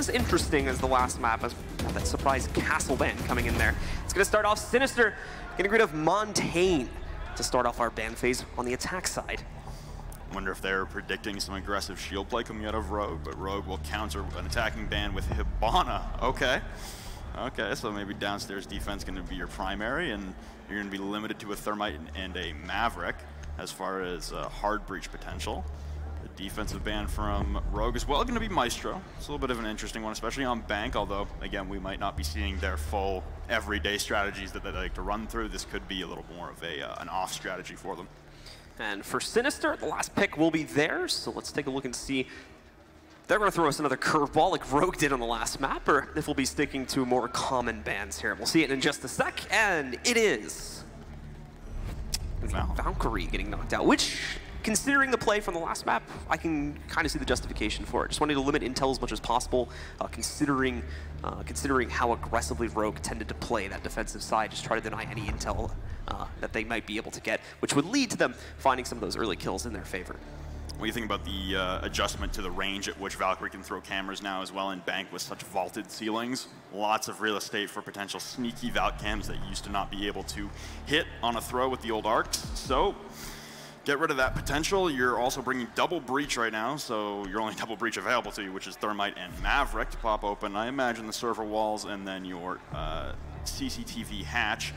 as interesting as the last map, as that surprise castle ban coming in there. It's going to start off SiNister, getting rid of Montaigne to start off our ban phase on the attack side. Wonder if they're predicting some aggressive shield play coming out of Rogue, but Rogue will counter an attacking ban with Hibana. Okay. Okay, so maybe downstairs defense going to be your primary, and you're going to be limited to a Thermite and a Maverick as far as hard breach potential. The defensive ban from Rogue as well going to be Maestro. It's a little bit of an interesting one, especially on Bank, although, again, we might not be seeing their full everyday strategies that they like to run through. This could be a little more of an off strategy for them. And for SiNister, the last pick will be theirs, so let's take a look and see. They're going to throw us another curveball like Rogue did on the last map, or if we'll be sticking to more common bans here. We'll see it in just a sec, and it is Valkyrie getting knocked out, which, considering the play from the last map, I can kind of see the justification for it. Just wanting to limit intel as much as possible, considering how aggressively Rogue tended to play that defensive side, just try to deny any intel that they might be able to get, which would lead to them finding some of those early kills in their favor. What do you think about the adjustment to the range at which Valkyrie can throw cameras now as well in Bank with such vaulted ceilings? Lots of real estate for potential sneaky Valk cams that used to not be able to hit on a throw with the old arcs. So get rid of that potential. You're also bringing double breach right now, so your only double breach available to you, which is Thermite and Maverick, to pop open. I imagine the server walls and then your CCTV hatch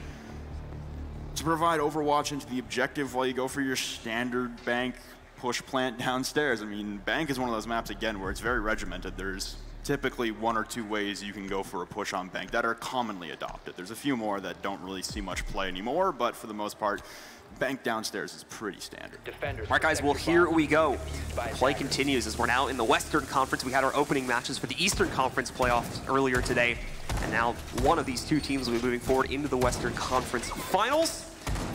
to provide overwatch into the objective while you go for your standard Bank push plant downstairs. I mean, Bank is one of those maps, again, where it's very regimented. There's typically one or two ways you can go for a push on Bank that are commonly adopted. There's a few more that don't really see much play anymore, but for the most part, Bank downstairs is pretty standard. All right, guys, well, here we go. Play continues as we're now in the Western Conference. We had our opening matches for the Eastern Conference playoffs earlier today, and now one of these two teams will be moving forward into the Western Conference Finals,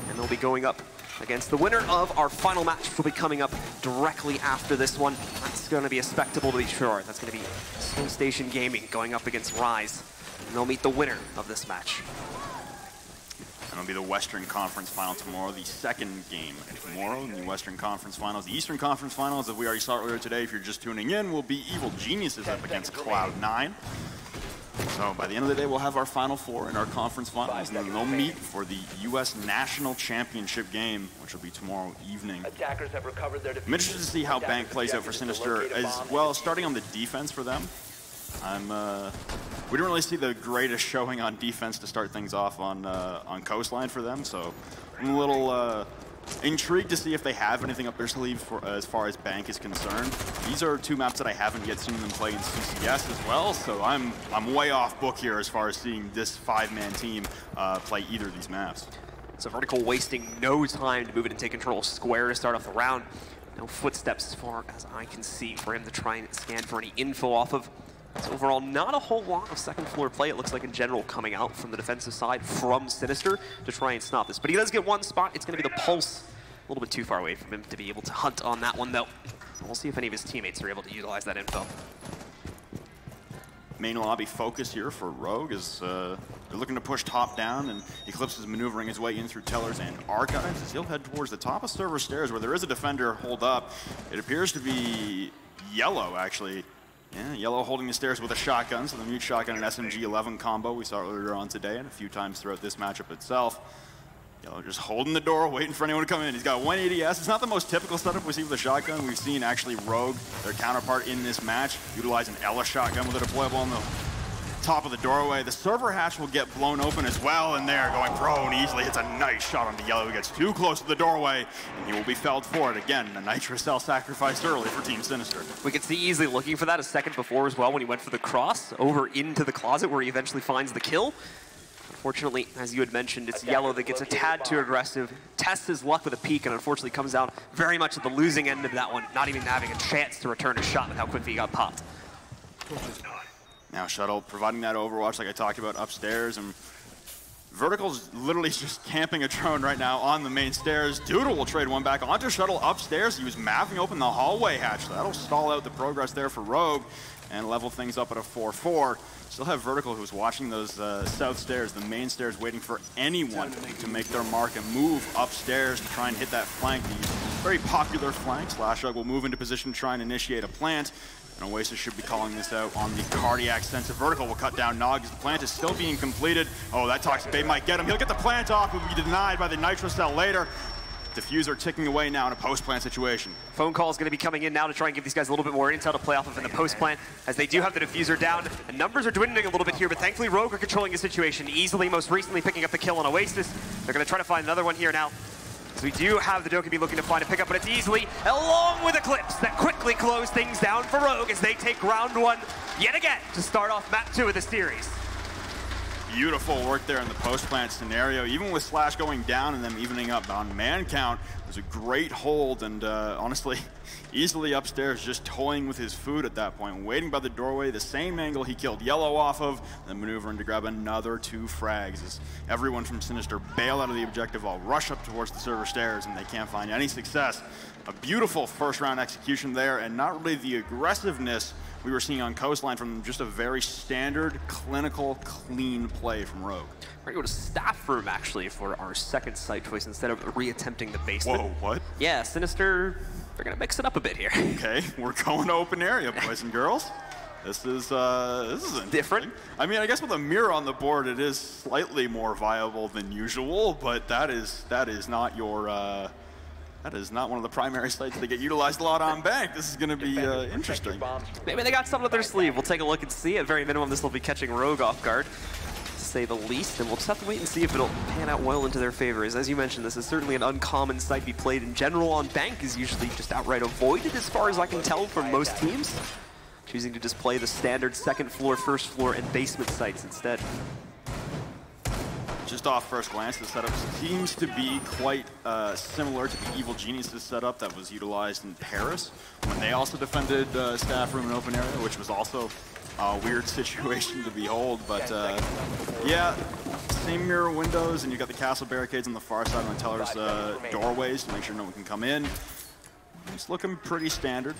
and they'll be going up against the winner of our final match, which will be coming up directly after this one. That's going to be a spectacle to be sure. That's going to be Slow Station Gaming going up against Rise, and they'll meet the winner of this match. And it'll be the Western Conference Final tomorrow, the second game tomorrow in the Western Conference Finals. The Eastern Conference Finals, as we already saw earlier today, if you're just tuning in, will be Evil Geniuses up against Cloud9. So by the end of the day, we'll have our Final Four in our conference finals, and then they'll meet for the US National Championship game, which will be tomorrow evening. I'm interested to see how Bank plays out for SiNister as well, starting on the defense for them. We didn't really see the greatest showing on defense to start things off on Coastline for them, so I'm a little intrigued to see if they have anything up their sleeve as far as Bank is concerned. These are two maps that I haven't yet seen them play in CCS as well, so I'm way off book here as far as seeing this five-man team play either of these maps. So Vertical wasting no time to move it and take control of Square to start off the round. No footsteps as far as I can see for him to try and scan for any info off of. So overall, not a whole lot of second floor play, it looks like, in general, coming out from the defensive side from SiNister to try and stop this. But he does get one spot. It's going to be the Pulse. A little bit too far away from him to be able to hunt on that one, though. We'll see if any of his teammates are able to utilize that info. Main lobby focus here for Rogue is they're looking to push top down, and Eclipse is maneuvering his way in through Tellers and Archives as he'll head towards the top of server stairs where there is a defender hold up. It appears to be Yellow, actually. Yeah, Yellow holding the stairs with a shotgun, so the mute shotgun and SMG-11 combo we saw earlier on today and a few times throughout this matchup itself. Yellow just holding the door, waiting for anyone to come in. He's got 180S. It's not the most typical setup we see with a shotgun. We've seen actually Rogue, their counterpart in this match, utilize an Ela shotgun with a deployable on the top of the doorway. The server hatch will get blown open as well, and there, going prone easily. It's a nice shot onto Yellow. He gets too close to the doorway, and he will be felled for it. Again, a Nitro Cell sacrificed early for Team SiNister. We could see easily looking for that a second before as well when he went for the cross over into the closet where he eventually finds the kill. Unfortunately, as you had mentioned, it's Yellow that gets a tad too aggressive, tests his luck with a peek, and unfortunately comes out very much at the losing end of that one, not even having a chance to return a shot with how quickly he got popped. Now Shuttle providing that overwatch like I talked about upstairs, and Vertical's literally just camping a drone right now on the main stairs. Doodle will trade one back onto Shuttle upstairs. He was mapping open the hallway hatch, so that'll stall out the progress there for Rogue and level things up at a 4-4. Still have Vertical, who's watching those south stairs, the main stairs, waiting for anyone to make their mark and move upstairs to try and hit that flank. The very popular flank. Slashug will move into position to try and initiate a plant. And Oasis should be calling this out on the cardiac sense. A vertical will cut down Nog. The plant is still being completed. Oh, that Toxic Bait might get him. He'll get the plant off, but will be denied by the Nitro Cell later. Diffuser ticking away now in a post-plant situation. Phone call is going to be coming in now to try and give these guys a little bit more intel to play off of in the post-plant, as they do have the diffuser down. And numbers are dwindling a little bit here, but thankfully Rogue are controlling the situation easily, most recently picking up the kill on Oasis. They're going to try to find another one here now. So we do have the Dokkaebi looking to find a pickup, but it's easily, along with Eclipse, that quickly close things down for Rogue as they take round one yet again to start off map 2 of the series. Beautiful work there in the post-plant scenario. Even with Slash going down and them evening up on man count, it was a great hold, and honestly, easily upstairs, just toying with his food at that point, waiting by the doorway, the same angle he killed Yellow off of, then maneuvering to grab another 2 frags as everyone from SiNister bail out of the objective, all rush up towards the server stairs, and they can't find any success. A beautiful first-round execution there, and not really the aggressiveness we were seeing on Coastline from just a very standard, clinical, clean play from Rogue. We're going to go to staff room, actually, for our second site choice instead of re-attempting the basement. Whoa, what? Yeah, SiNister, they're going to mix it up a bit here. Okay, we're going to open area, boys and girls. This is different. I mean, I guess with a mirror on the board, it is slightly more viable than usual, but that is not your... that is not one of the primary sites that get utilized a lot on Bank. This is going to be interesting. Maybe they got something up their sleeve. We'll take a look and see. At very minimum, this will be catching Rogue off guard, to say the least. And we'll just have to wait and see if it'll pan out well into their favor. As you mentioned, this is certainly an uncommon site to be played in general on Bank. Is usually just outright avoided as far as I can tell from most teams. Choosing to just play the standard second floor, first floor, and basement sites instead. Just off first glance, the setup seems to be quite similar to the Evil Geniuses setup that was utilized in Paris when they also defended staff room and open area, which was also a weird situation to behold. But yeah, same mirror windows, and you've got the castle barricades on the far side on the teller's doorways to make sure no one can come in. It's looking pretty standard.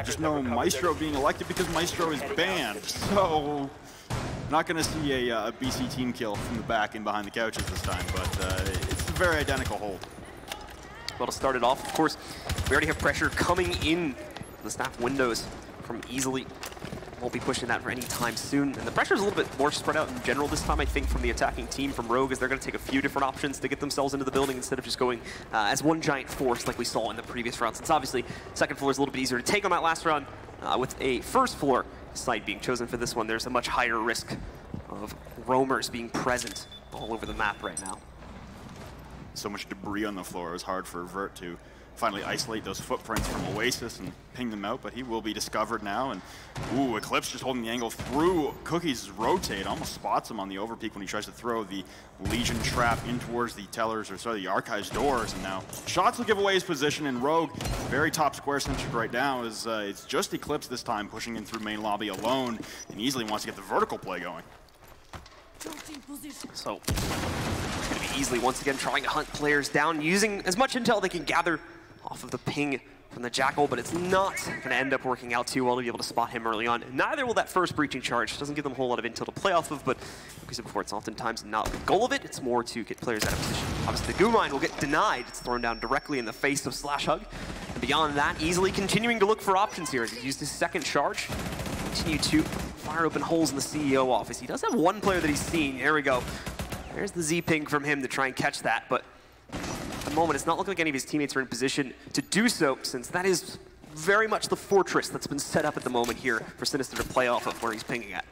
Just no Maestro being elected because Maestro is banned. So not going to see a BC team kill from the back and behind the couches this time, but it's a very identical hold. Well, to start it off, of course, we already have pressure coming in the staff windows from easily. Won't be pushing that for any time soon. And the pressure is a little bit more spread out in general this time, I think, from the attacking team from Rogue, as they're going to take a few different options to get themselves into the building instead of just going as one giant force like we saw in the previous round. Since obviously, second floor is a little bit easier to take on that last round. With a first floor site being chosen for this one, there's a much higher risk of roamers being present all over the map right now. So much debris on the floor, it was hard for Vert to finally isolate those footprints from Oasis and ping them out, but he will be discovered now. And ooh, Eclipse just holding the angle through Cookie's rotate, almost spots him on the overpeak when he tries to throw the Legion trap in towards the tellers, or sorry, the Archives doors. And now shots will give away his position, and Rogue, very top square centric right now, is it's just Eclipse this time pushing in through main lobby alone, and easily wants to get the vertical play going. So it's going to be easily once again trying to hunt players down, using as much intel they can gather off of the ping from the Jackal, but it's not going to end up working out too well to be able to spot him early on. Neither will that first breaching charge. Doesn't give them a whole lot of intel to play off of, but like we said before, it's oftentimes not the goal of it. It's more to get players out of position. Obviously, the goo mine will get denied. It's thrown down directly in the face of Slash Hug. And beyond that, easily continuing to look for options here as he used his second charge. Continue to fire open holes in the CEO office. He does have one player that he's seen. Here we go. There's the Z-ping from him to try and catch that, but at the moment, it's not looking like any of his teammates are in position to do so, since that is very much the fortress that's been set up at the moment here for SiNister to play off of where he's pinging at.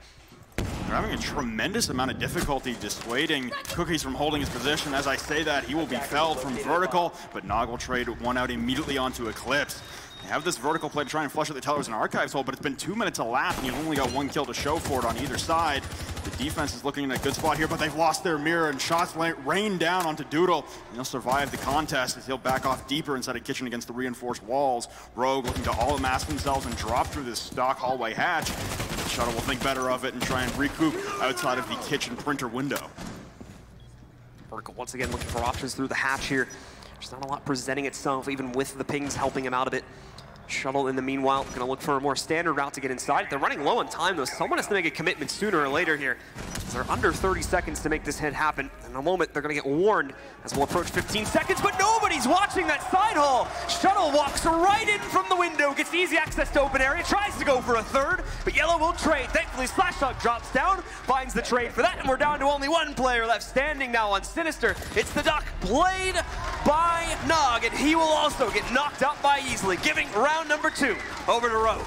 They're having a tremendous amount of difficulty dissuading Cookies from holding his position. As I say that, he will be felled from vertical, but Nog will trade one out immediately onto Eclipse. They have this vertical play to try and flush out the tellers and Archives hole, but it's been 2 minutes a lap, and you've only got one kill to show for it on either side. The defense is looking in a good spot here, but they've lost their mirror, and shots rain down onto Doodle, and he'll survive the contest as he'll back off deeper inside of Kitchen against the reinforced walls. Rogue looking to all-mask themselves and drop through this stock hallway hatch. The Shuttle will think better of it and try and recoup outside of the Kitchen printer window. Vertical once again looking for options through the hatch here. There's not a lot presenting itself, even with the pings helping him out a bit. Shuttle, in the meanwhile, going to look for a more standard route to get inside. They're running low on time, though. Someone has to make a commitment sooner or later here. They're under 30 seconds to make this hit happen. In a moment, they're going to get warned as we'll approach 15 seconds, but nobody's watching that side haul. Shuttle walks right in from the window, gets easy access to open area, tries to go for a third, but Yellow will trade. Thankfully, Slashhawk drops down, finds the trade for that, and we're down to only one player left standing now on SiNister. It's the Duck, played by Nog, and he will also get knocked out by Easily, giving round number 2 over to Rogue.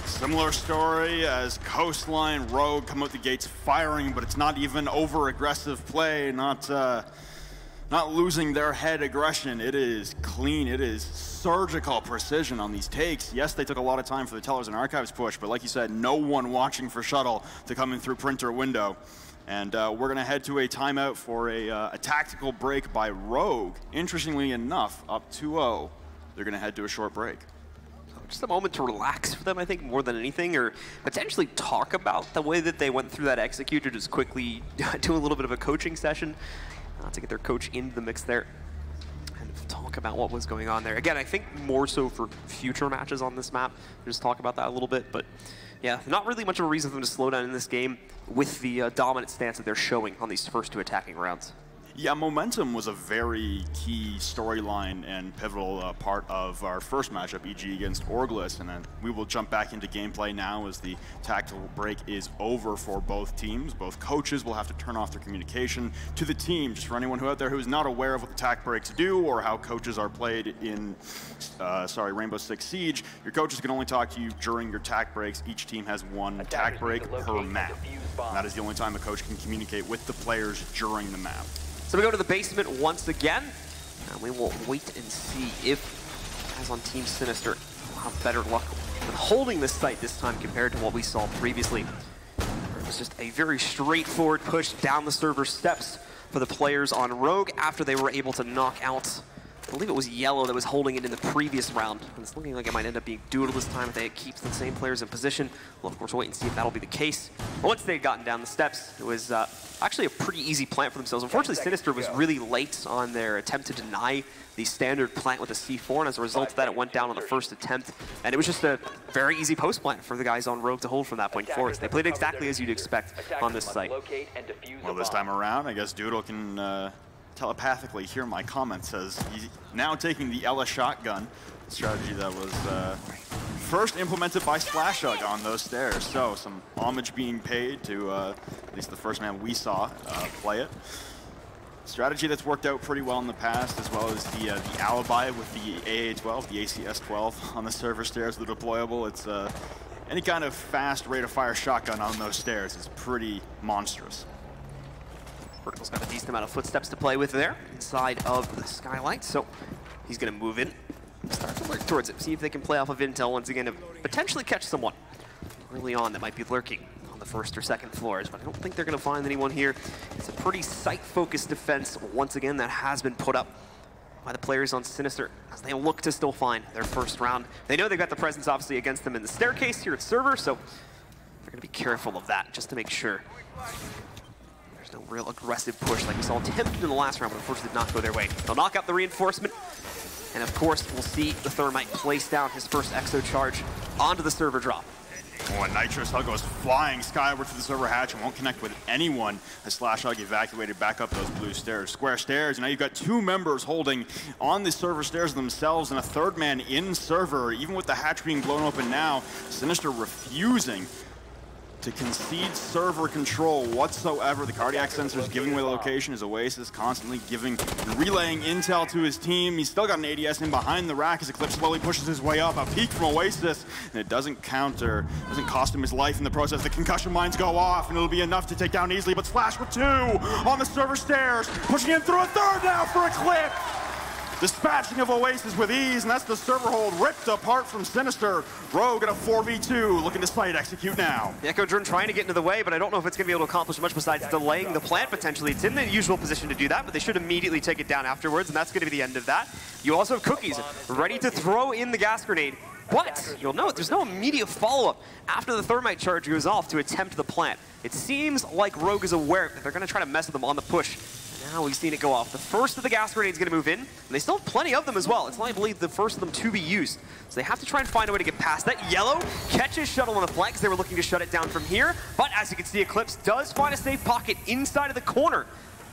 Similar story as Coastline. Rogue come out the gates firing, but it's not even over-aggressive play, not losing their head aggression. It is clean, it is surgical precision on these takes. Yes, they took a lot of time for the Tellers and Archives push, but like you said, no one watching for Shuttle to come in through printer window. And we're gonna head to a timeout for a tactical break by Rogue. Interestingly enough, up 2-0, they're gonna head to a short break. Just a moment to relax for them, I think, more than anything, or potentially talk about the way that they went through that executor, just quickly do a little bit of a coaching session to get their coach into the mix there and talk about what was going on there. Again, I think more so for future matches on this map, just talk about that a little bit, but yeah, not really much of a reason for them to slow down in this game with the dominant stance that they're showing on these first 2 attacking rounds. Yeah, momentum was a very key storyline and pivotal part of our first matchup, EG against Orglis, and then we will jump back into gameplay now as the tactical break is over for both teams. Both coaches will have to turn off their communication to the team. Just for anyone out there who is not aware of what the tac breaks do or how coaches are played in, Rainbow Six Siege, your coaches can only talk to you during your tac breaks. Each team has 1 tac break per map. And that is the only time a coach can communicate with the players during the map. So we go to the basement once again, and we will wait and see if, as on Team SiNister, we'll have better luck with holding this site this time compared to what we saw previously. It was just a very straightforward push down the server steps for the players on Rogue after they were able to knock out, I believe it was Yellow that was holding it in the previous round. And it's looking like it might end up being Doodle this time if they keep the same players in position. We'll of course wait and see if that'll be the case. But once they'd gotten down the steps, it was actually a pretty easy plant for themselves. Unfortunately, SiNister was really late on their attempt to deny the standard plant with a C4, and as a result of that, it went down on the first attempt. And it was just a very easy post plant for the guys on Rogue to hold from that point forward. They played exactly as you'd expect on this site. Well, this time around, I guess Doodle can telepathically hear my comments as he's now taking the Ella shotgun, a strategy that was first implemented by Slashhawk on those stairs. So some homage being paid to at least the first man we saw play it. Strategy that's worked out pretty well in the past, as well as the alibi with the AA-12, the ACS-12 on the server stairs, the deployable. It's any kind of fast rate of fire shotgun on those stairs is pretty monstrous. Vertical's got a decent amount of footsteps to play with there inside of the skylight, so he's going to move in, start to lurk towards it, see if they can play off of intel once again to potentially catch someone early on that might be lurking on the first or second floors, but I don't think they're going to find anyone here. It's a pretty site-focused defense once again that has been put up by the players on SiNister as they look to still find their first round. They know they've got the presence obviously against them in the staircase here at server, so they're going to be careful of that just to make sure no real aggressive push like we saw attempted in the last round, but unfortunately did not go their way. They'll knock out the reinforcement, and of course we'll see the Thermite place down his first exo charge onto the server drop. Oh, and Nitrous Hug goes flying skyward to the server hatch and won't connect with anyone as Slashhawk evacuated back up those blue stairs. Square stairs, and now you've got 2 members holding on the server stairs themselves and a 3rd man in server. Even with the hatch being blown open now, SiNister refusing to concede server control whatsoever. The cardiac sensor is giving away the location as Oasis constantly relaying intel to his team. He's still got an ADS in behind the rack as Eclipse slowly pushes his way up. A peek from Oasis, and it doesn't cost him his life in the process. The concussion mines go off, and it'll be enough to take down easily, but Slash with 2 on the server stairs, pushing in through a 3rd now for Eclipse. Dispatching of Oasis with ease, and that's the server hold ripped apart from SiNister. Rogue at a 4v2, looking to site execute now. The Echo Drone trying to get into the way, but I don't know if it's going to be able to accomplish much besides delaying the plant potentially. It's in the usual position to do that, but they should immediately take it down afterwards, and that's going to be the end of that. You also have Cookies ready to throw in the gas grenade, but you'll note there's no immediate follow-up after the Thermite charge goes off to attempt the plant. It seems like Rogue is aware that they're going to try to mess with them on the push. Now we've seen it go off. The first of the gas grenades going to move in, and they still have plenty of them as well. It's not, I believe, the first of them to be used. So they have to try and find a way to get past that. Yellow catches Shuttle on the flank because they were looking to shut it down from here. But as you can see, Eclipse does find a safe pocket inside of the corner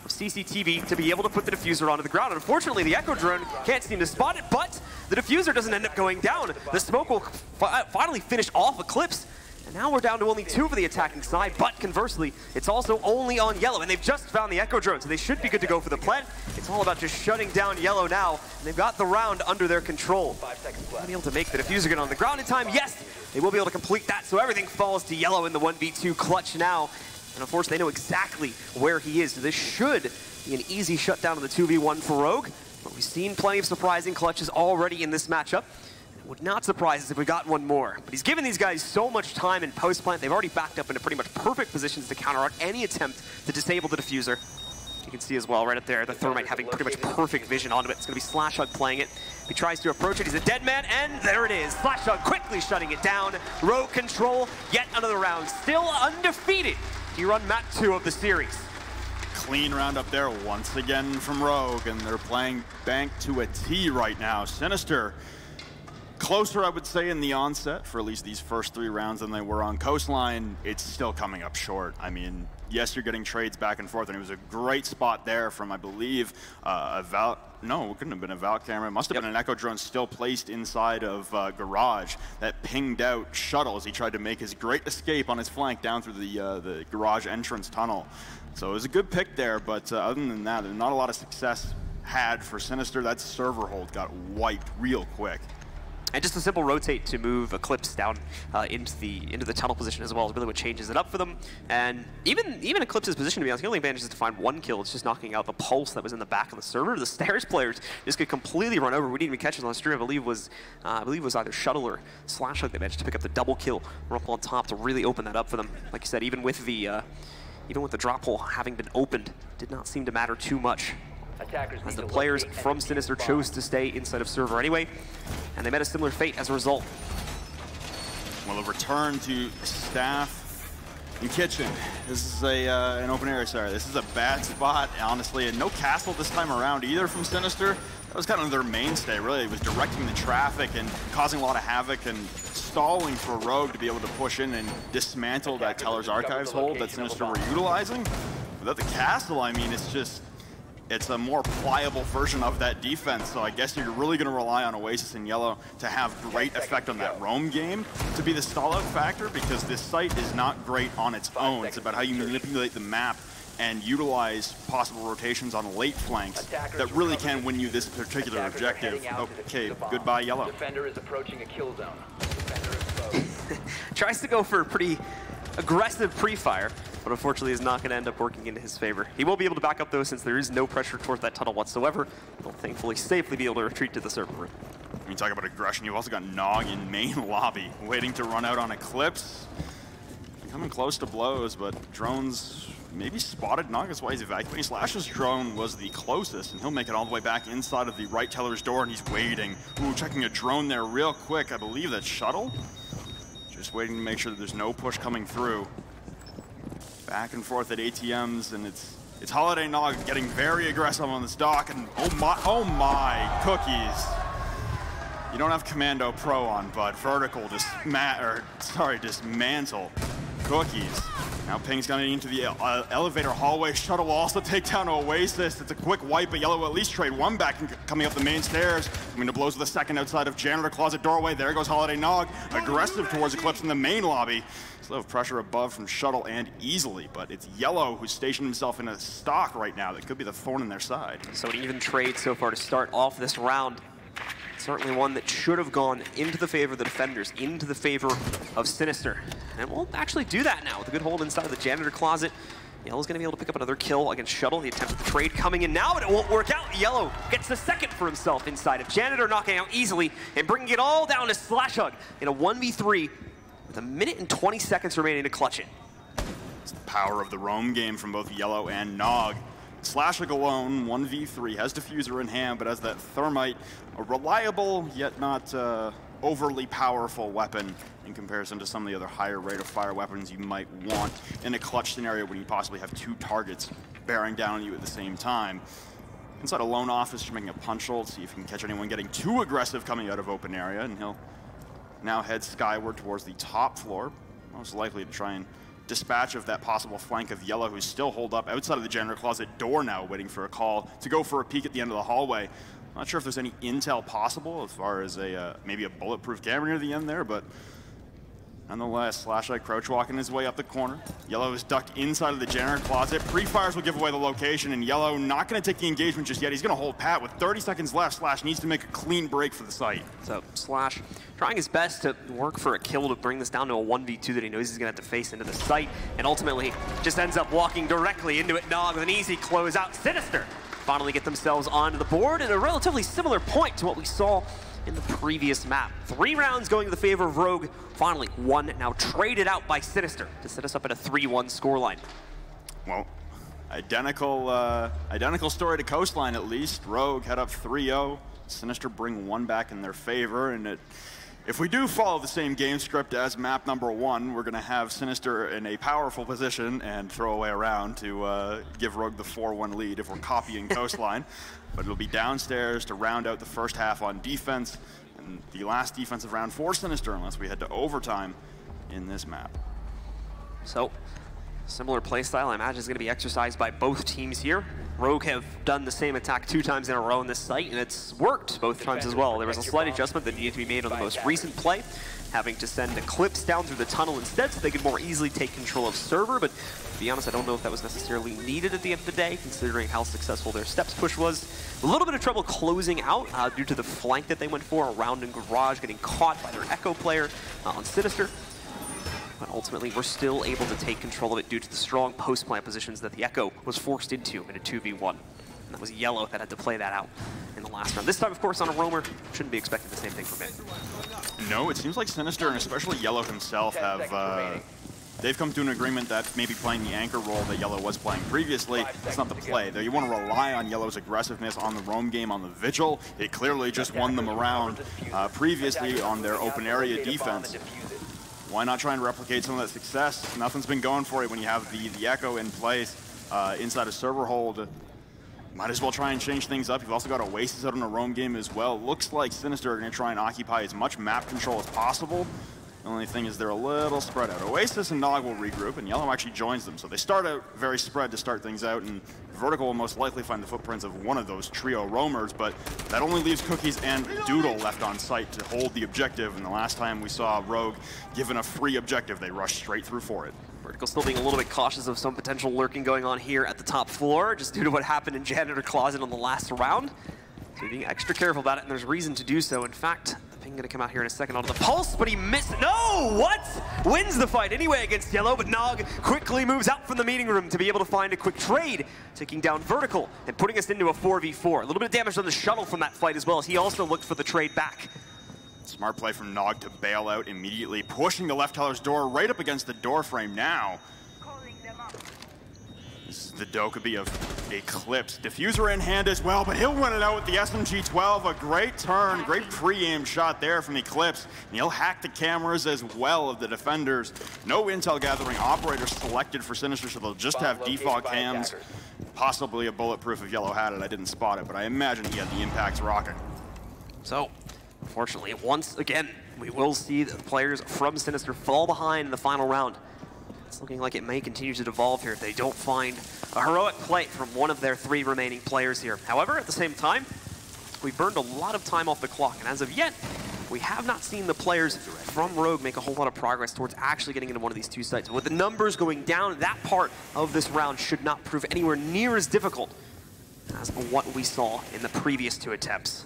of CCTV to be able to put the diffuser onto the ground. Unfortunately, the Echo drone can't seem to spot it, but the diffuser doesn't end up going down. The smoke will finally finish off Eclipse. And now we're down to only 2 for the attacking side, but conversely, it's also only on Yellow, and they've just found the Echo drone, so they should be good to go for the plant. It's all about just shutting down Yellow now, and they've got the round under their control. 5 seconds left. Be able to make the diffuser get on the ground in time. Yes, they will be able to complete that, so everything falls to Yellow in the 1v2 clutch now. And of course, they know exactly where he is, so this should be an easy shutdown of the 2v1 for Rogue. But we've seen plenty of surprising clutches already in this matchup. Would not surprise us if we got one more. But he's given these guys so much time in post-plant. They've already backed up into pretty much perfect positions to counteract any attempt to disable the diffuser. You can see as well right up there, the Thermite having pretty much perfect vision onto it. It's going to be Slashhug playing it. If he tries to approach it, he's a dead man, and there it is. Slashhug quickly shutting it down. Rogue control, yet another round. Still undefeated. He run map 2 of the series. Clean round up there once again from Rogue, and they're playing Bank to a T right now. SiNister closer, I would say, in the onset for at least these first 3 rounds than they were on Coastline. It's still coming up short. I mean, yes, you're getting trades back and forth, and it was a great spot there from, I believe, no, it couldn't have been a Valk camera. It must have been an Echo drone still placed inside of Garage that pinged out Shuttle as he tried to make his great escape on his flank down through the Garage entrance tunnel. So it was a good pick there, but other than that, there's not a lot of success had for SiNister. That server hold got wiped real quick. And just a simple rotate to move Eclipse down into the tunnel position as well is really what changes it up for them. And even Eclipse's position, to be honest, the only advantage is to find 1 kill. It's just knocking out the pulse that was in the back of the server. The Stairs players just could completely run over. We didn't even catch it on stream. I believe it was either Shuttle or Slashhug that managed to pick up the double kill. We're up on top to really open that up for them. Like you said, even with the drop hole having been opened, did not seem to matter too much, as the players from SiNister chose to stay inside of server anyway, and they met a similar fate as a result. Well, a return to Staff and Kitchen. This is an open area, sorry. This is a bad spot, honestly, and no castle this time around either from SiNister. That was kind of their mainstay, really. It was directing the traffic and causing a lot of havoc and stalling for Rogue to be able to push in and dismantle that Teller's Archives hold that SiNister were utilizing. Without the castle, I mean, it's a more pliable version of that defense, so I guess you're really going to rely on Oasis and Yellow to have great effect on that roam game to be the stall-out factor, because this site is not great on its own. It's about how you manipulate the map and utilize possible rotations on late flanks that really can win you this particular objective. Okay, goodbye, Yellow. Defender is approaching a kill zone. Defender exposed. Tries to go for a pretty aggressive pre-fire, but unfortunately is not going to end up working into his favor. He will be able to back up though, since there is no pressure towards that tunnel whatsoever. He'll thankfully safely be able to retreat to the server room. When you talk about aggression, you've also got Nog in main lobby, waiting to run out on Eclipse. Coming close to blows, but drones maybe spotted Nog. That's why he's evacuating. Slash's drone was the closest, and he'll make it all the way back inside of the right Teller's door, and he's waiting. Ooh, checking a drone there real quick. I believe that's Shuttle. Just waiting to make sure that there's no push coming through. Back and forth at ATMs, and it's Holiday Nog getting very aggressive on this dock, and oh my cookies. You don't have Commando Pro on, but vertical dismantle cookies. Now Ping's going into the elevator hallway. Shuttle will also take down Oasis. It's a quick wipe, but Yellow will at least trade 1 back and coming up the main stairs. Coming to blows with a second outside of Janitor Closet doorway. There goes Holiday Nog, aggressive towards Eclipse in the main lobby. Still have pressure above from Shuttle and easily, but it's Yellow who's stationed himself in a stock right now that could be the thorn in their side. So an even trade so far to start off this round. Certainly one that should have gone into the favor of the defenders, into the favor of SiNister. And we'll actually do that now with a good hold inside of the Janitor Closet. Yellow's going to be able to pick up another kill against Shuttle. The attempt at the trade coming in now, but it won't work out. Yellow gets the second for himself inside of Janitor, knocking out easily and bringing it all down to Slashhug in a 1v3 with 1 minute and 20 seconds remaining to clutch it. It's the power of the roam game from both Yellow and Nog. Slashhug alone, 1v3, has diffuser in hand, but has that Thermite, a reliable yet not overly powerful weapon in comparison to some of the other higher rate of fire weapons you might want in a clutch scenario when you possibly have 2 targets bearing down on you at the same time. Inside a lone office, you're making a punch roll, see if you can catch anyone getting too aggressive coming out of open area, and he'll now head skyward towards the top floor, most likely to try and dispatch of that possible flank of Yellow, who's still holed up outside of the janitor closet door now, waiting for a call to go for a peek at the end of the hallway. Not sure if there's any intel possible as far as maybe a bulletproof camera near the end there, but nonetheless, Slashlight crouch walking his way up the corner. Yellow is ducked inside of the janitor closet. Pre-fires will give away the location, and Yellow not going to take the engagement just yet. He's going to hold pat with 30 seconds left. Slash needs to make a clean break for the site. So Slash trying his best to work for a kill to bring this down to a 1v2 that he knows he's going to have to face into the site, and ultimately just ends up walking directly into it. Nog with an easy closeout. SiNister finally get themselves onto the board at a relatively similar point to what we saw in the previous map. 3 rounds going to the favor of Rogue. Finally, 1 now traded out by SiNister to set us up at a 3-1 scoreline. Well, identical story to Coastline at least. Rogue head up 3-0. SiNister bring 1 back in their favor, and if we do follow the same game script as map number 1, we're going to have SiNister in a powerful position and throw away around to give Rogue the 4-1 lead if we're copying Coastline. But it'll be downstairs to round out the first half on defense, and the last defensive round for SiNister unless we head to overtime in this map. So, similar playstyle I imagine is going to be exercised by both teams here. Rogue have done the same attack 2 times in a row in this site, and it's worked both times as well. There was a slight adjustment that needed to be made on the most recent play, having to send Eclipse down through the tunnel instead so they could more easily take control of server, but to be honest, I don't know if that was necessarily needed at the end of the day, considering how successful their steps push was. A little bit of trouble closing out due to the flank that they went for around in garage, getting caught by their Echo player on SiNister. But ultimately, we're still able to take control of it due to the strong post-plant positions that the Echo was forced into in a 2v1. And that was Yellow that had to play that out in the last round. This time, of course, on a roamer, shouldn't be expecting the same thing from it. No, it seems like SiNister, and especially Yellow himself, have they've come to an agreement that maybe playing the anchor role that Yellow was playing previously, it's not the play. Though you want to rely on Yellow's aggressiveness on the roam game on the Vigil. It clearly just won them around previously on their open area defense. Why not try and replicate some of that success? Nothing's been going for you when you have the Echo in place inside a server hold. Might as well try and change things up. You've also got Oasis out on a roam game as well. Looks like SiNister are going to try and occupy as much map control as possible. The only thing is they're a little spread out. Oasis and Nog will regroup, and Yellow actually joins them. So they start out very spread to start things out, and Vertical will most likely find the footprints of one of those trio roamers, but that only leaves Cookies and Doodle left on site to hold the objective, and the last time we saw Rogue given a free objective, they rushed straight through for it. Vertical still being a little bit cautious of some potential lurking going on here at the top floor, just due to what happened in Janitor Closet on the last round. So being extra careful about it, and there's reason to do so. In fact, the ping gonna come out here in a second onto the pulse, but he missed. No! What? Wins the fight anyway against Yellow, but Nog quickly moves out from the meeting room to be able to find a quick trade, taking down Vertical and putting us into a 4v4. A little bit of damage on the shuttle from that fight as well, as he also looked for the trade back. Smart play from Nog to bail out immediately, pushing the left teller's door right up against the door frame now. This is the Dokkaebi of Eclipse. Diffuser in hand as well, but he'll win it out with the SMG-12. A great turn, great pre-aim shot there from Eclipse. And he'll hack the cameras as well of the defenders. No intel gathering operators selected for SiNister, so they'll just have default cams. Possibly a bulletproof if Yellow had it. I didn't spot it, but I imagine he had the impacts rocking. So, unfortunately, once again, we will see the players from SiNister fall behind in the final round. It's looking like it may continue to devolve here if they don't find a heroic play from one of their 3 remaining players here. However, at the same time, we've burned a lot of time off the clock, and as of yet, we have not seen the players from Rogue make a whole lot of progress towards actually getting into one of these 2 sites. With the numbers going down, that part of this round should not prove anywhere near as difficult as what we saw in the previous 2 attempts.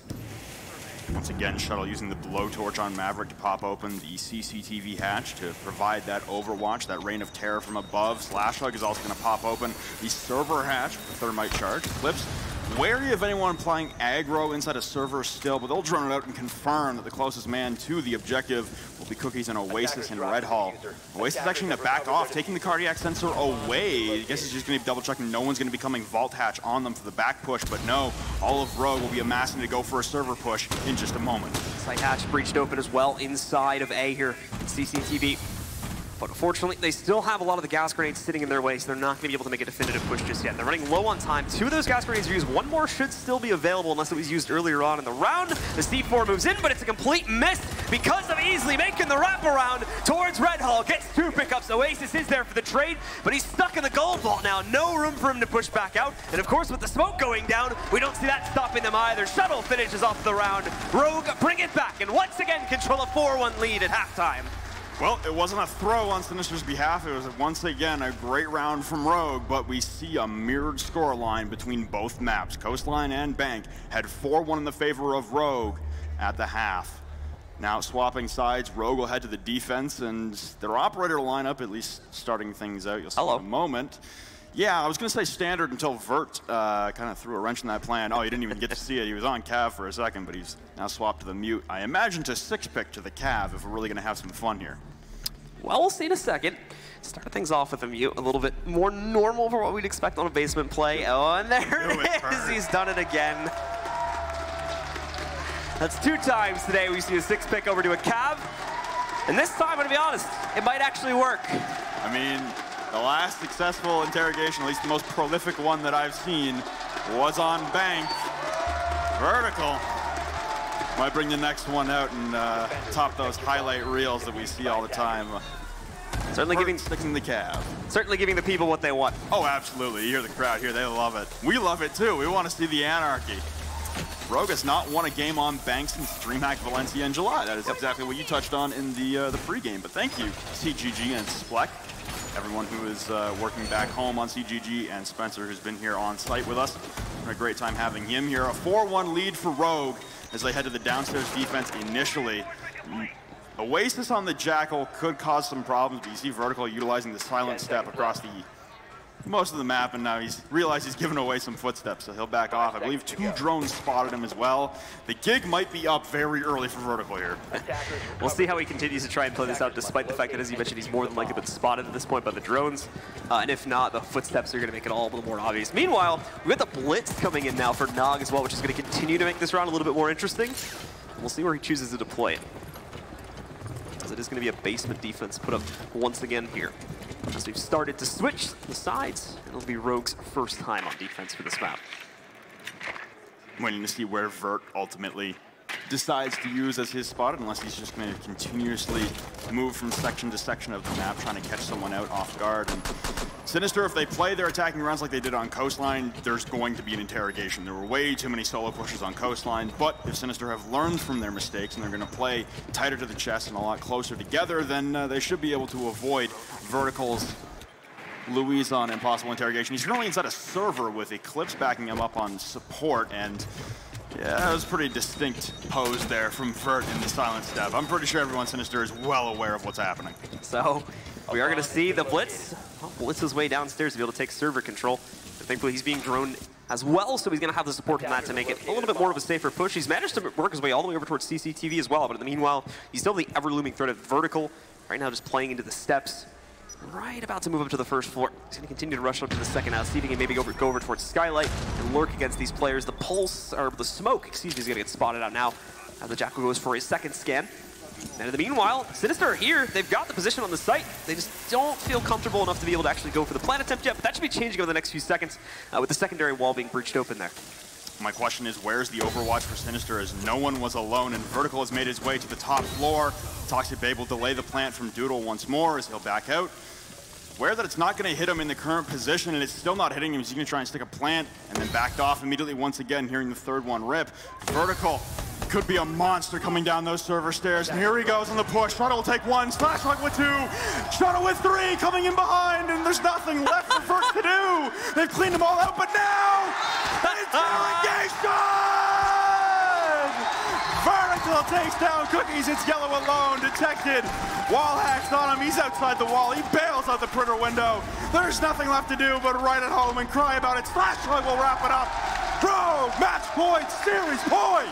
Once again, Shuttle using the blowtorch on Maverick to pop open the CCTV hatch to provide that overwatch, that reign of terror from above. Slashhug is also going to pop open the server hatch with Thermite charge. Eclipse Wary of anyone playing aggro inside a server still, but they'll drone it out and confirm that the closest man to the objective will be Cookies and Oasis in Red Hall. Oasis is actually going to back off, taking the cardiac sensor away. I guess he's just going to be double checking no one's going to be coming vault hatch on them for the back push, but no, all of Rogue will be amassing to go for a server push in just a moment. Site hatch breached open as well inside of A here in CCTV. But unfortunately, they still have a lot of the gas grenades sitting in their way, so they're not going to be able to make a definitive push just yet. They're running low on time. 2 of those gas grenades are used. 1 more should still be available unless it was used earlier on in the round. The C4 moves in, but it's a complete miss because of Easily making the wraparound towards Red Hall. Gets 2 pickups. Oasis is there for the trade, but he's stuck in the gold vault now. No room for him to push back out. And of course, with the smoke going down, we don't see that stopping them either. Shuttle finishes off the round. Rogue bring it back and once again control a 4-1 lead at halftime. Well, it wasn't a throw on SiNister's behalf. It was once again a great round from Rogue, but we see a mirrored scoreline between both maps. Coastline and Bank had 4-1 in the favor of Rogue at the half. Now swapping sides, Rogue will head to the defense, and their operator lineup, at least starting things out, you'll see in a moment. Yeah, I was going to say standard until Vert kind of threw a wrench in that plan. Oh, you didn't even get to see it. He was on Cav for a second, but he's now swapped to the mute. I imagine to 6-pick to the Cav if we're really going to have some fun here. Well, we'll see in a second. Start things off with a mute, a little bit more normal for what we'd expect on a basement play. Oh, and there it is. He's done it again. That's 2 times today we see a 6-pick over to a Cav. And this time, I'm going to be honest, it might actually work. I mean, the last successful interrogation, at least the most prolific one that I've seen, was on Bank. Vertical. Might bring the next one out and top those highlight reels that we see all the time. Certainly giving the Cav. Certainly giving the people what they want. Oh, absolutely. You hear the crowd here. They love it. We love it, too. We want to see the anarchy. Rogue has not won a game on Bank since DreamHack Valencia in July. That is exactly what you touched on in the pregame. But thank you, CGG and Spleck. Everyone who is working back home on CGG, and Spencer, who's been here on site with us. Had a great time having him here. A 4-1 lead for Rogue as they head to the downstairs defense initially. Oasis on the Jackal could cause some problems, but you see Vertical utilizing the silent step across the most of the map, and now he's realized he's given away some footsteps, so he'll back off. I believe 2 drones spotted him as well. The gig might be up very early for Vertical here. We'll see how he continues to try and play this out, despite the fact that, as you mentioned, he's more than likely been spotted at this point by the drones. And if not, the footsteps are going to make it all a little more obvious. Meanwhile, we've got the Blitz coming in now for Nog as well, which is going to continue to make this round a little bit more interesting. And we'll see where he chooses to deploy it. As it is going to be a basement defense put up once again here. As we've started to switch the sides, it'll be Rogue's first time on defense for this map. Waiting to see where Vert ultimately decides to use as his spot, unless he's just going to continuously move from section to section of the map, trying to catch someone out off guard. And SiNister, if they play their attacking rounds like they did on Coastline, there's going to be an interrogation. There were way too many solo pushes on Coastline, but if SiNister have learned from their mistakes and they're going to play tighter to the chest and a lot closer together, then they should be able to avoid Vertical's Louise on impossible interrogation. He's currently inside a server with Eclipse backing him up on support, and yeah, that was a pretty distinct pose there from Vert in the silent step. I'm pretty sure everyone SiNister is well aware of what's happening. So we are going to see the Blitz. Blitz his way downstairs to be able to take server control. And thankfully, he's being droned as well, so he's going to have the support from that to make it a little bit more of a safer push. He's managed to work his way all the way over towards CCTV as well, but in the meanwhile, he's still the ever-looming threat of Vertical. Right now, just playing into the steps. Right about to move up to the first floor. He's going to continue to rush up to the second house, see if he can maybe go over towards Skylight and lurk against these players. The pulse, or the smoke, excuse me, is going to get spotted out now as the Jackal goes for his second scan. And in the meanwhile, SiNister are here. They've got the position on the site. They just don't feel comfortable enough to be able to actually go for the plant attempt yet, but that should be changing over the next few seconds with the secondary wall being breached open there. My question is, where's the overwatch for SiNister, as no one was alone, and Vertical has made his way to the top floor. Toxic Babe will delay the plant from Doodle once more as he'll back out. Aware that it's not going to hit him in the current position, and it's still not hitting him. He's going to try and stick a plant, and then backed off immediately once again, hearing the third one rip. Vertical could be a monster coming down those server stairs, and here he goes on the push. Shuttle will take 1, Flashlight with 2, Shuttle with 3, coming in behind, and there's nothing left for Vert to do. They've cleaned them all out, but now, interrogation! Vertical takes down Cookies. It's yellow alone, detected. Wall hacks on him. He's outside the wall. He bails out the printer window. There's nothing left to do but right at home and cry about it. Flashlight will wrap it up. Rogue, match point, series point!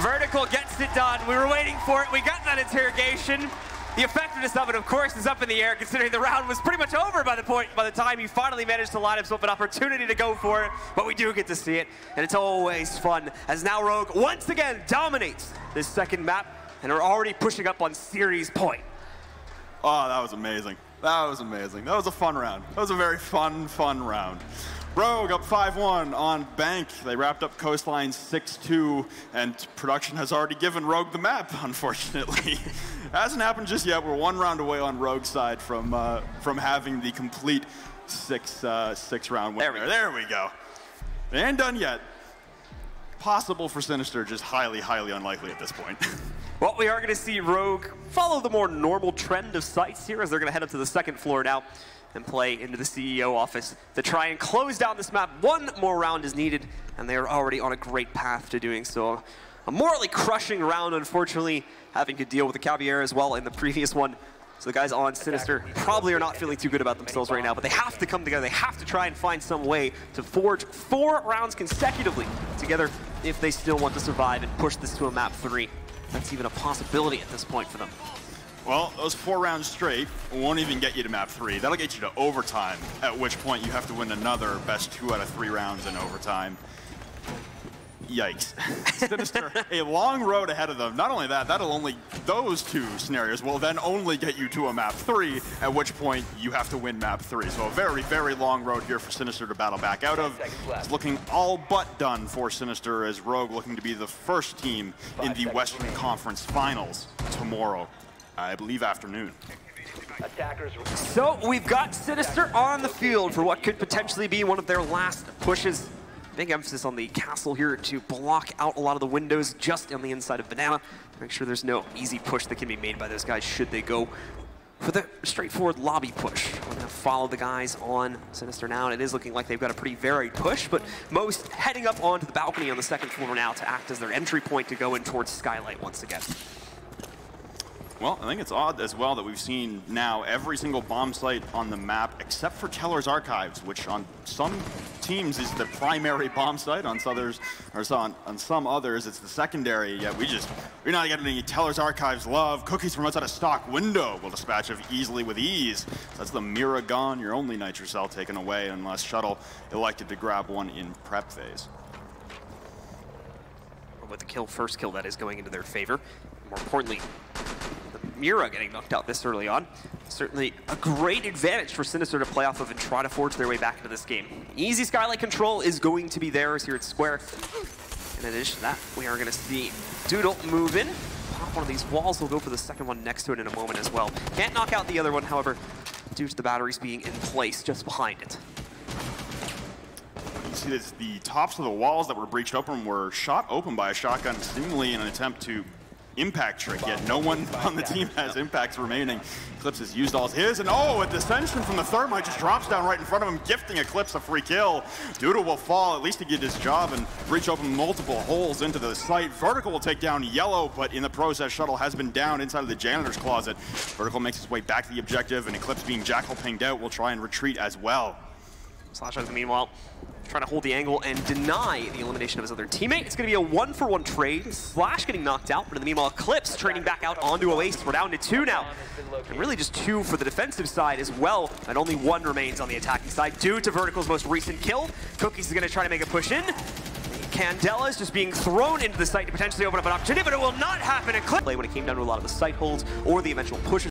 Vertical gets it done. We were waiting for it. We got that interrogation. The effectiveness of it, of course, is up in the air, considering the round was pretty much over by the time he finally managed to line himself an opportunity to go for it. But we do get to see it, and it's always fun, as now Rogue once again dominates this second map, and are already pushing up on series point. Oh, that was amazing. That was amazing. That was a fun round. That was a very fun round. Rogue up 5-1 on Bank. They wrapped up Coastline 6-2, and production has already given Rogue the map, unfortunately. Hasn't happened just yet. We're one round away on Rogue's side from having the complete six round winner. There we go. They ain't done yet. Possible for SiNister, just highly unlikely at this point. Well, we are going to see Rogue follow the more normal trend of sites here, as they're going to head up to the second floor now and play into the CEO office to try and close down this map. One more round is needed, and they are already on a great path to doing so. A morally crushing round, unfortunately, having to deal with the Caviar as well in the previous one. So the guys on SiNister probably are not feeling too good about themselves right now, but they have to come together. They have to try and find some way to forge 4 rounds consecutively together if they still want to survive and push this to a map 3. That's even a possibility at this point for them. Well, those 4 rounds straight won't even get you to map 3. That'll get you to overtime, at which point you have to win another best 2 out of 3 rounds in overtime. Yikes. SiNister, a long road ahead of them. Not only that, those 2 scenarios will then only get you to a map 3, at which point you have to win map 3. So a very long road here for SiNister to battle back out of. It's looking all but done for SiNister, as Rogue looking to be the first team in the Western Conference Finals tomorrow. I believe afternoon. So we've got SiNister on the field for what could potentially be one of their last pushes. Big emphasis on the castle here to block out a lot of the windows just on the inside of Banana. Make sure there's no easy push that can be made by those guys should they go for the straightforward lobby push. We're going to follow the guys on SiNister now, and it is looking like they've got a pretty varied push, but most heading up onto the balcony on the second floor now to act as their entry point to go in towards Skylight once again. Well, I think it's odd as well that we've seen now every single bomb site on the map except for Teller's Archives, which on some teams is the primary bomb site, on others, on some others it's the secondary. Yet we're not getting any Teller's Archives love. Cookies from outside of stock window will dispatch of easily with ease. So that's the Mira gone, your only nitro cell taken away, unless Shuttle elected to grab one in prep phase. With the first kill that is going into their favor. More importantly, Mira getting knocked out this early on. Certainly a great advantage for SiNister to play off of and try to forge their way back into this game. Easy Skylight control is going to be theirs here at Square. In addition to that, we are going to see Doodle move in. Pop one of these walls. He'll go for the second one next to it in a moment as well. Can't knock out the other one, however, due to the batteries being in place just behind it. You see this, the tops of the walls that were breached open were shot open by a shotgun, seemingly in an attempt to impact trick, yet no one on the team has impacts remaining. Eclipse has used all his, and oh, a dissension from the thermite just drops down right in front of him, gifting Eclipse a free kill. Doodle will fall, at least to get his job, and breach open multiple holes into the site. Vertical will take down Yellow, but in the process, Shuttle has been down inside of the janitor's closet. Vertical makes his way back to the objective, and Eclipse, being Jackal pinged out, will try and retreat as well. Slash has, meanwhile, trying to hold the angle and deny the elimination of his other teammate. It's going to be a 1-for-1 trade. Slash getting knocked out, but in the meanwhile, Eclipse trading back out onto Oasis. We're down to 2 now. And really just 2 for the defensive side as well, and only 1 remains on the attacking side due to Vertical's most recent kill. Cookies is going to try to make a push in. Candela is just being thrown into the site to potentially open up an opportunity, but it will not happen. Eclipse when it came down to a lot of the site holds or the eventual pushes.